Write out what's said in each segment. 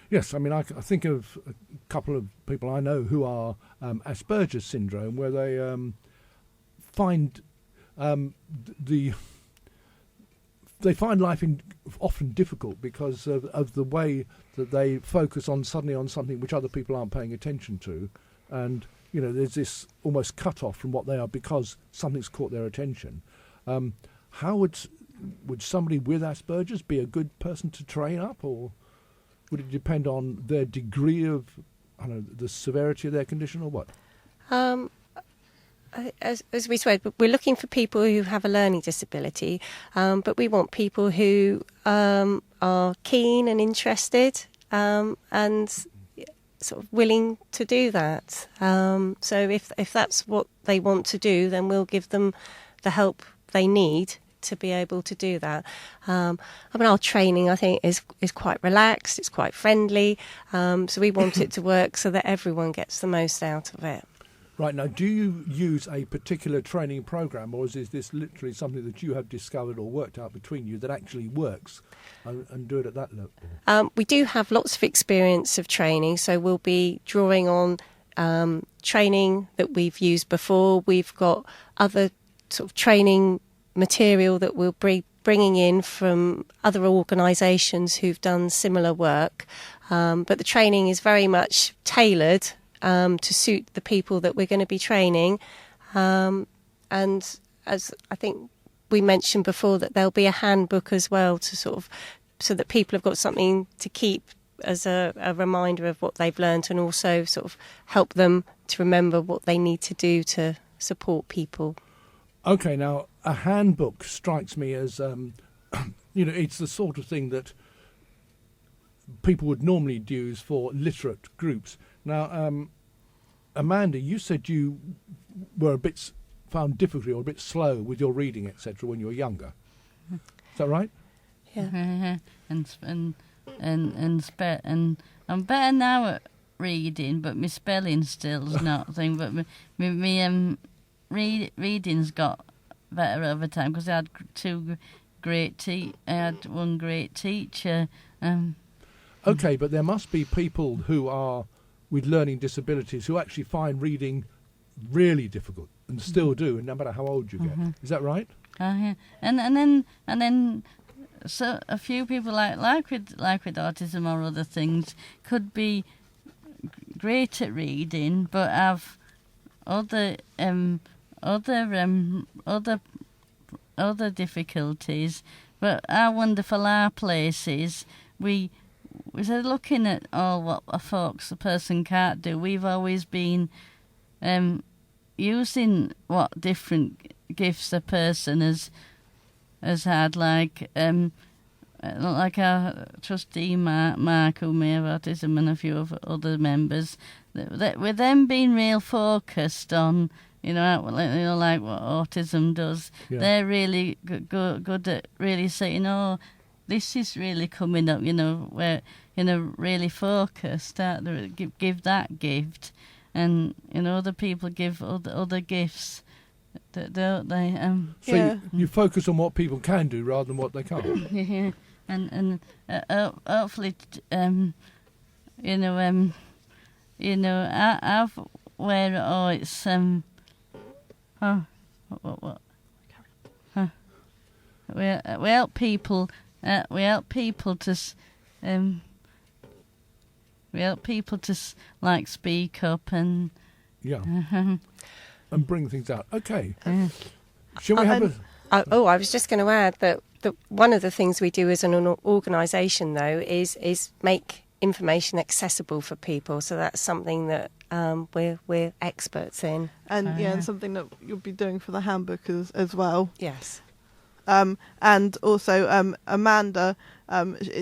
Yes, I mean, I think of a couple of people I know who are Asperger's syndrome, where they find they find life often difficult because of the way that they focus on something which other people aren't paying attention to, and there's this almost cut off from what they are because something's caught their attention. How would somebody with Asperger's be a good person to train up, or would it depend on their degree of, the severity of their condition, or what? As we said, we're looking for people who have a learning disability, but we want people who are keen and interested and sort of willing to do that. So if that's what they want to do, then we'll give them the help they need to be able to do that. Our training, I think, is quite relaxed, it's quite friendly, so we want it to work so that everyone gets the most out of it. Right, now, do you use a particular training program, or is this literally something that you have discovered or worked out between you that actually works, and do it at that level? We do have lots of experience of training, so we'll be drawing on training that we've used before. We've got other sort of training material that we'll be bringing in from other organisations who've done similar work, but the training is very much tailored to suit the people that we're going to be training, and as I think we mentioned before, that there'll be a handbook as well to so that people have got something to keep as a reminder of what they've learnt, and also sort of help them to remember what they need to do to support people. Okay, now a handbook strikes me as, it's the sort of thing that people would normally use for literate groups. Now, Amanda, you said you were found difficult or a bit slow with your reading, etc., when you were younger. Is that right? Yeah. and I'm better now at reading, but my spelling still's not a thing. But me reading's got better over time because I had I had one great teacher. Okay, but there must be people who are with learning disabilities who actually find reading really difficult and still do, and no matter how old you get. Is that right? Yeah. And then so a few people like with autism or other things could be great at reading, but have other difficulties. But our wonderful places, we said, looking at all what a person can't do, we've always been using what different gifts a person has had, like our trustee Mark, who may have autism, and a few of other members, with them being real focused on, like what autism does. Yeah. They're really good at really saying, this is really coming up, where, really focused, give that gift. And, other people give other gifts, don't they? So you focus on what people can do rather than what they can't. Yeah, and hopefully, I've where it's what? We help people. We help people to like speak up and and bring things out. Okay, shall we have I was just going to add that one of the things we do as an organisation, though, is make information accessible for people. So that's something that we're experts in, and something that you'll be doing for the handbook as well. Yes. And also Amanda,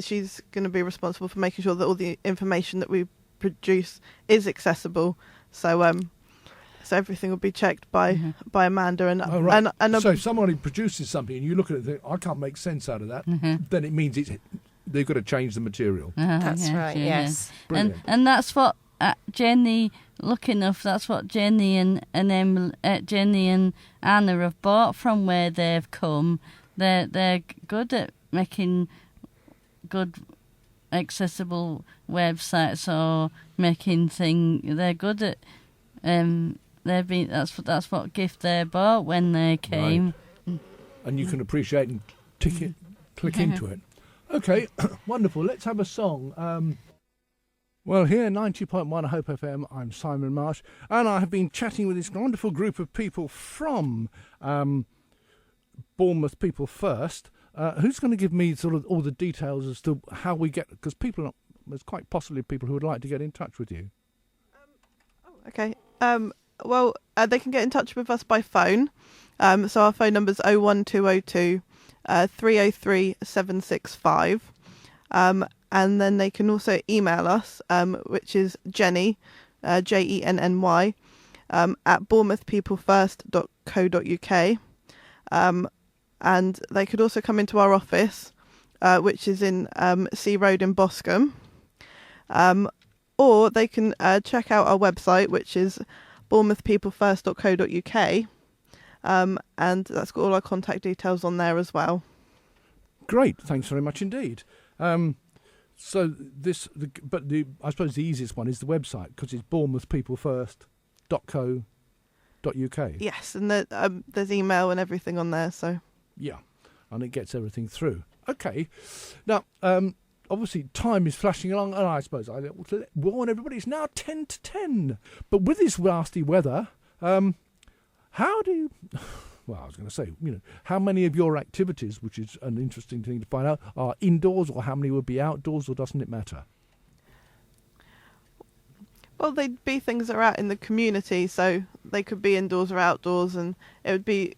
she's going to be responsible for making sure that all the information that we produce is accessible. So everything will be checked by Amanda. And so if somebody produces something and you look at it and think, I can't make sense out of that, then it means they've got to change the material. That's right. Yes. And that's what Jenny. Lucky enough, that's what Jenny and Jenny and Anna have bought from where they've come. They're good at making good accessible websites or making they're good at. That's what gift they bought when they came. Right. And you can appreciate and click into it. Okay, wonderful. Let's have a song. Well, here, 90.1 Hope FM, I'm Simon Marsh, and I have been chatting with this wonderful group of people from Bournemouth People First. Who's going to give me sort of all the details as to how we get... Because there's quite possibly people who would like to get in touch with you. Okay. They can get in touch with us by phone. So our phone number is 01202 303 765. And then they can also email us, which is Jenny, Jenny, at bournemouthpeoplefirst.co.uk. And they could also come into our office, which is in Sea Road in Boscombe. Or they can check out our website, which is bournemouthpeoplefirst.co.uk. And that's got all our contact details on there as well. Great, thanks very much indeed. I suppose the easiest one is the website, because it's bournemouthpeoplefirst.co.uk. Yes, and there's email and everything on there, so... Yeah, and it gets everything through. Okay, now, obviously time is flashing along, and I suppose I want to warn everybody, it's now 10 to 10. But with this nasty weather, how do you... Well, I was going to say, how many of your activities, which is an interesting thing to find out, are indoors, or how many would be outdoors, or doesn't it matter? Well, they'd be things that are out in the community, so they could be indoors or outdoors, and it would be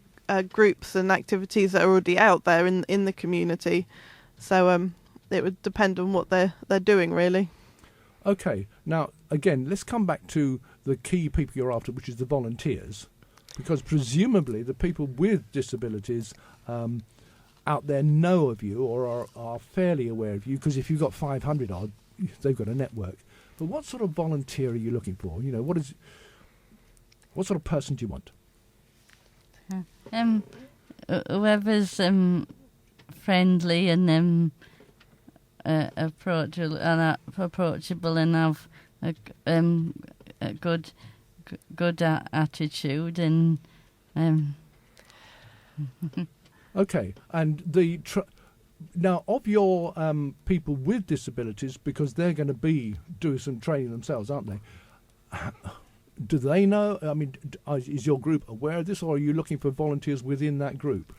groups and activities that are already out there in the community. So it would depend on what they're doing, really. Okay, now, again, let's come back to the key people you're after, which is the volunteers. Because presumably the people with disabilities out there know of you or are fairly aware of you, because if you've got 500 odd, they've got a network. But what sort of volunteer are you looking for? What sort of person do you want? Whoever's friendly and approachable and have a good attitude and Okay, and now of your people with disabilities, because they're going to be doing some training themselves, aren't they? Do they know? I mean, is your group aware of this, or are you looking for volunteers within that group?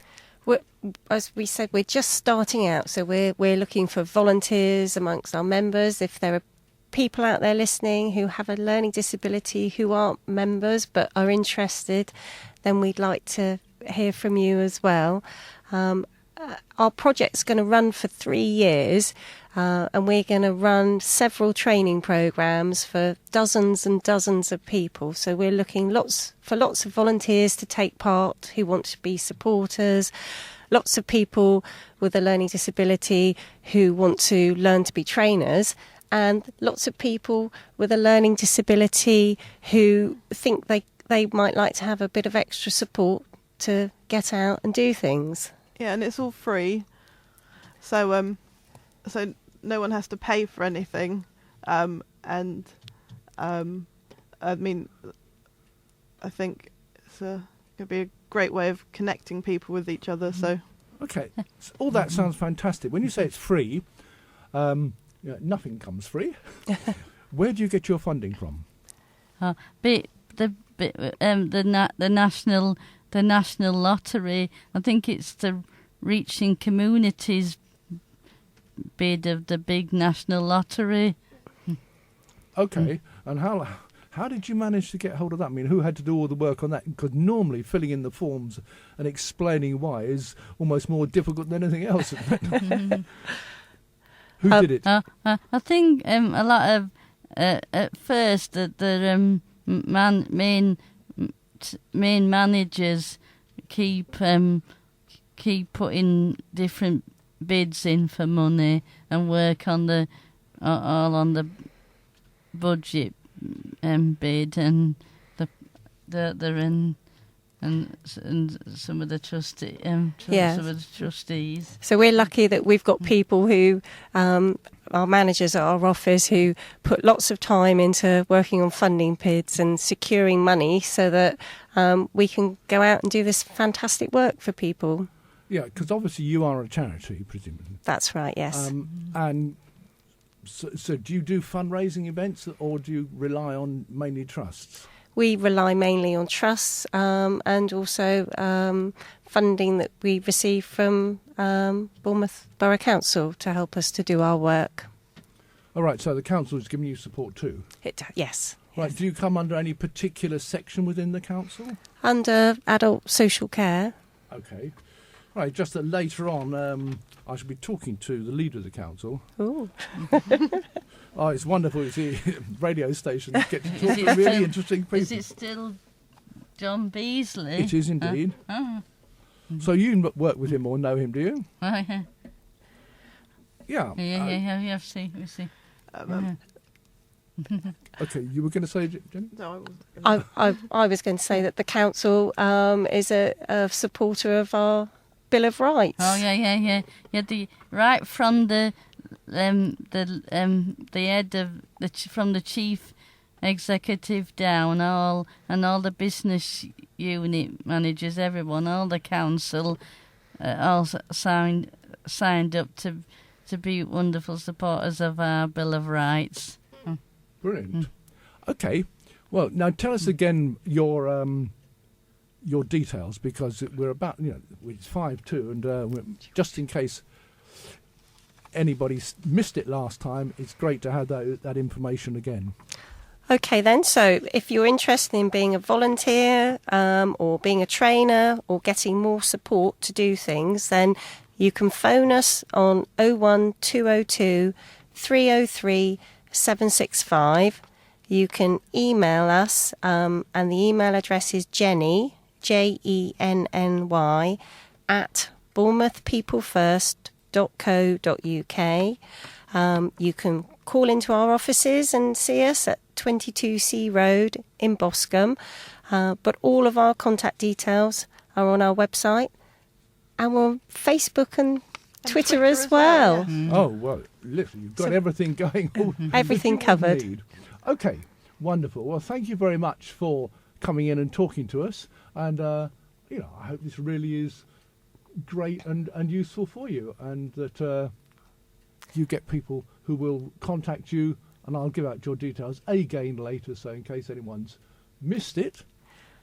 As we said, we're just starting out, so we're looking for volunteers amongst our members. If there are people out there listening who have a learning disability who aren't members but are interested, then we'd like to hear from you as well. Our project's going to run for 3 years, and we're going to run several training programs for dozens and dozens of people. So we're looking for lots of volunteers to take part who want to be supporters, lots of people with a learning disability who want to learn to be trainers, and lots of people with a learning disability who think they might like to have a bit of extra support to get out and do things. Yeah, and it's all free, so no one has to pay for anything, I mean, I think it's going to be a great way of connecting people with each other. So, okay, all that sounds fantastic. When you say it's free, nothing comes free. Where do you get your funding from? The national lottery. I think it's the Reaching Communities bid of the big national lottery. Okay, and how did you manage to get hold of that? I mean, who had to do all the work on that? Because normally filling in the forms and explaining why is almost more difficult than anything else. Who did it? I think a lot of at first the main managers keep putting different bids in for money and work on the budget bid, and and some of the trustees. So we're lucky that we've got people who, our managers at our office, who put lots of time into working on funding PIDs and securing money so that we can go out and do this fantastic work for people. Yeah, because obviously you are a charity, presumably. That's right, yes. And so do you do fundraising events, or do you rely on mainly trusts? We rely mainly on trusts and also funding that we receive from Bournemouth Borough Council to help us to do our work. All right, so the council is giving you support too? Yes. Right, Yes. do you come under any particular section within the council? Under adult social care. Okay. Right, just that later on I shall be talking to the leader of the council. Ooh. Oh, it's wonderful to see radio stations get to talk to really interesting people. Is it still John Beasley? It is indeed. Oh. So you work with him or know him, do you? Oh, yeah. Yeah. Yeah, we see. Okay, you were going to say, Jenny? No, I wasn't. I was going to say that the council is a supporter of our Bill of Rights. Oh, yeah. Right from the head of from the chief executive down, all the business unit managers, everyone, all the council, all signed up to be wonderful supporters of our Bill of Rights. Brilliant. Okay. Well, now tell us again your details, because we're about, it's 5:02, and just in case anybody's missed it last time, it's great to have that information again. Okay then, so if you're interested in being a volunteer or being a trainer or getting more support to do things, then you can phone us on 01202 303 765. You can email us and the email address is Jenny, Jenny, at bournemouthpeoplefirst.co.uk. You can call into our offices and see us at 22C Road in Boscombe. But all of our contact details are on our website, and we're on Facebook and Twitter as well. Yeah. Oh, well, literally, you've got everything going. Everything that you would covered. need. Okay, wonderful. Well, thank you very much for coming in and talking to us. And, I hope this really is great and useful for you, and that you get people who will contact you, and I'll give out your details again later, so in case anyone's missed it,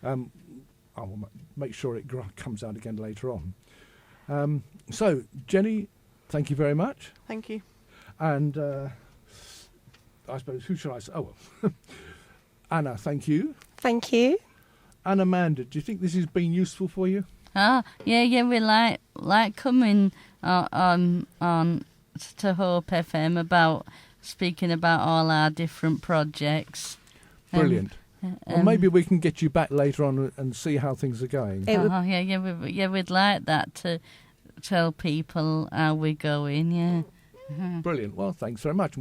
I will make sure it comes out again later on. So, Jenny, thank you very much. Thank you. And I suppose, who should I say? Oh, well. Anna, thank you. Thank you. And Amanda, do you think this has been useful for you? Oh, yeah, we like coming on to Hope FM about speaking about all our different projects. Brilliant. Well, maybe we can get you back later on and see how things are going. We'd like that to tell people how we're going, yeah. Brilliant. Well, thanks very much.